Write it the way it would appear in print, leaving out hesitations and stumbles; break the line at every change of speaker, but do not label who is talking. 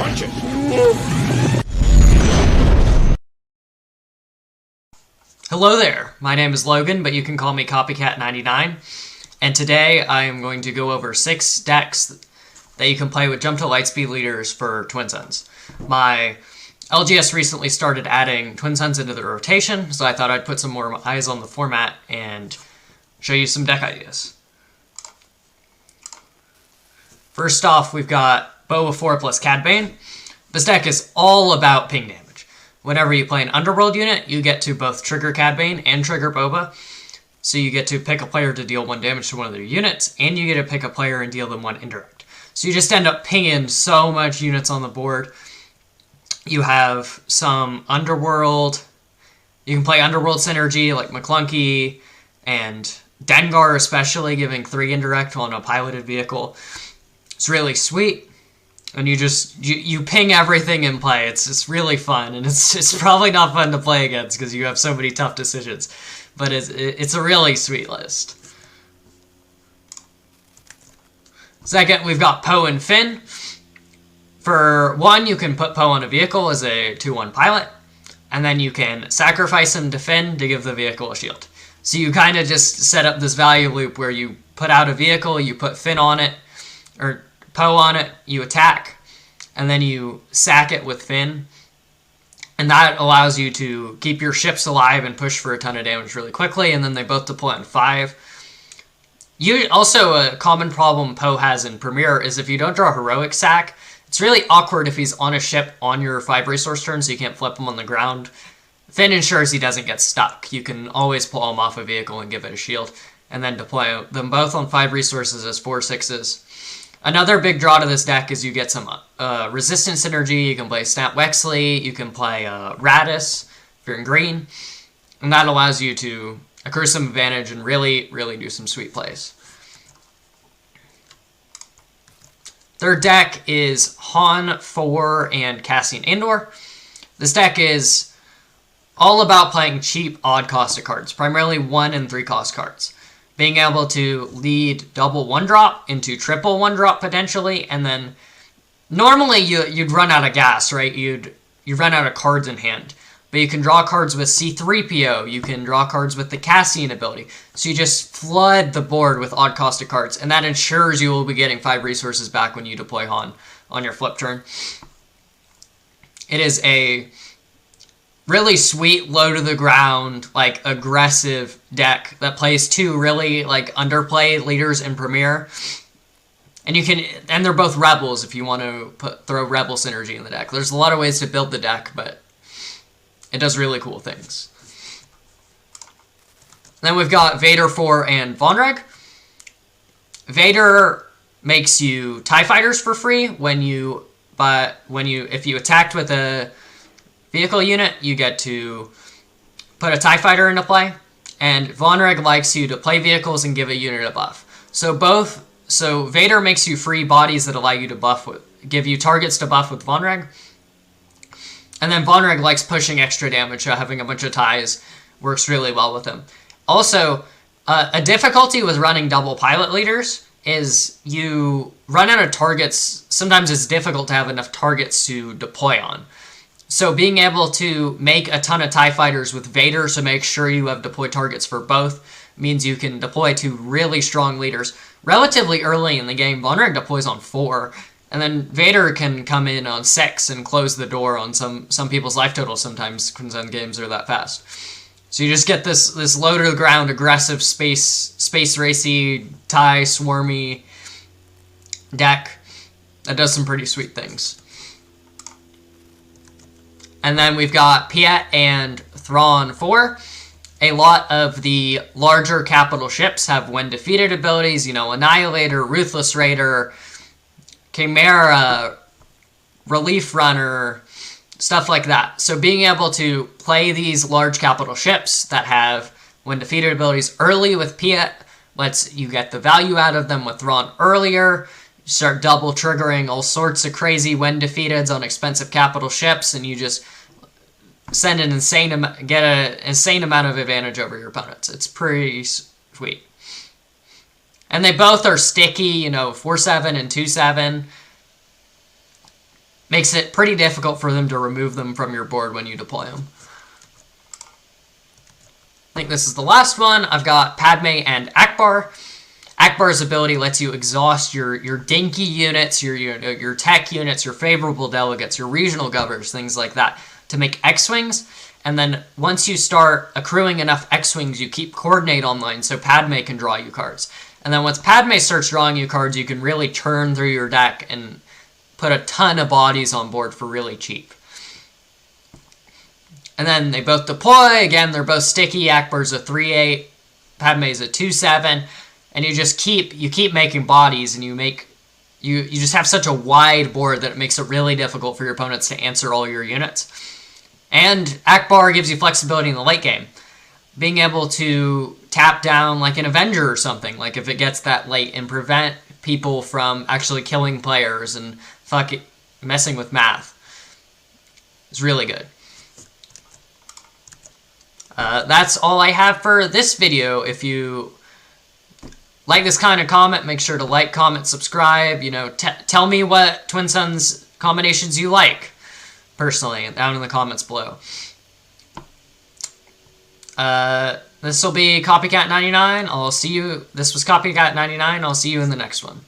Punch it!
Hello there, my name is Logan, but you can call me Copycat99, and today I am going to go over 6 decks that you can play with Jump to Lightspeed leaders for Twin Suns. My LGS recently started adding Twin Suns into the rotation, so I thought I'd put some more eyes on the format and show you some deck ideas. First off, we've got Boba 4 plus Cad Bane. This deck is all about ping damage. Whenever you play an Underworld unit, you get to both trigger Cad Bane and trigger Boba. So you get to pick a player to deal 1 damage to one of their units, and you get to pick a player and deal them 1 indirect. So you just end up pinging so much units on the board. You have some Underworld. You can play Underworld synergy like McClunky and Dengar especially, giving 3 indirect on a piloted vehicle. It's really sweet. And you ping everything in play. It's really fun, and it's probably not fun to play against because you have so many tough decisions. But it's a really sweet list. Second, we've got Poe and Finn. For 1, you can put Poe on a vehicle as a 2/1 pilot, and then you can sacrifice him to Finn to give the vehicle a shield. So you kind of just set up this value loop where you put out a vehicle, you put Finn on it, or Poe on it, you attack, and then you sack it with Finn. And that allows you to keep your ships alive and push for a ton of damage really quickly, and then they both deploy on 5. Also, a common problem Poe has in Premier is if you don't draw Heroic Sack, it's really awkward if he's on a ship on your 5 resource turn, so you can't flip him on the ground. Finn ensures he doesn't get stuck. You can always pull him off a vehicle and give it a shield, and then deploy them both on 5 resources as 4/6s. Another big draw to this deck is you get some resistance synergy. You can play Snap Wexley, you can play Radis if you're in green, and that allows you to accrue some advantage and really, really do some sweet plays. Third deck is Han, 4, and Cassian Andor. This deck is all about playing cheap, odd-costed cards, primarily 1 and 3 cost cards. Being able to lead double 1-drop into triple 1-drop potentially, and then normally you'd run out of gas, right? You'd run out of cards in hand. But you can draw cards with C-3PO, you can draw cards with the Cassian ability. So you just flood the board with odd-costed cards, and that ensures you will be getting 5 resources back when you deploy Han on your flip turn. It is a really sweet, low-to-the-ground, like, aggressive deck that plays 2 really, like, underplay leaders in Premier. And they're both Rebels if you want to throw Rebel synergy in the deck. There's a lot of ways to build the deck, but it does really cool things. Then we've got Vader 4 and Vonreg. Vader makes you TIE Fighters for free if you attacked with a vehicle unit, you get to put a TIE Fighter into play, and Vonreg likes you to play vehicles and give a unit a buff. So Vader makes you free bodies that allow you to give you targets to buff with Vonreg, and then Vonreg likes pushing extra damage, so having a bunch of ties works really well with him. Also, a difficulty with running double pilot leaders is you run out of targets. Sometimes it's difficult to have enough targets to deploy on. So being able to make a ton of TIE Fighters with Vader to make sure you have deploy targets for both means you can deploy 2 really strong leaders relatively early in the game. Vonreg deploys on 4, and then Vader can come in on 6 and close the door on some people's life totals sometimes when some games are that fast. So you just get this low-to-the-ground, aggressive, space racy, TIE, swarmy deck that does some pretty sweet things. And then we've got Piet and Thrawn 4. A lot of the larger capital ships have when defeated abilities, Annihilator, Ruthless Raider, Chimera, Relief Runner, stuff like that. So being able to play these large capital ships that have when defeated abilities early with Piet lets you get the value out of them with Thrawn earlier. You start double triggering all sorts of crazy when defeateds on expensive capital ships, and you just get an insane amount of advantage over your opponents. It's pretty sweet. And they both are sticky, 4/7 and 2/7. makes it pretty difficult for them to remove them from your board when you deploy them. I think this is the last one. I've got Padme and Akbar. Akbar's ability lets you exhaust your dinky units, your tech units, your favorable delegates, your regional governors, things like that, to make X-Wings. And then once you start accruing enough X-Wings, you keep Coordinate online so Padme can draw you cards. And then once Padme starts drawing you cards, you can really churn through your deck and put a ton of bodies on board for really cheap. And then they both deploy. Again, they're both sticky. Akbar's a 3/8, Padme's a 2/7. And you just keep making bodies, and you just have such a wide board that it makes it really difficult for your opponents to answer all your units. And Akbar gives you flexibility in the late game. Being able to tap down like an Avenger or something, like if it gets that late, and prevent people from actually killing players and messing with math. It's really good. That's all I have for this video. If you like this kind of comment, make sure to like, comment, subscribe. You know, tell me what Twin Suns combinations you like, personally, down in the comments below. This will be Copycat 99. I'll see you. This was Copycat 99. I'll see you in the next one.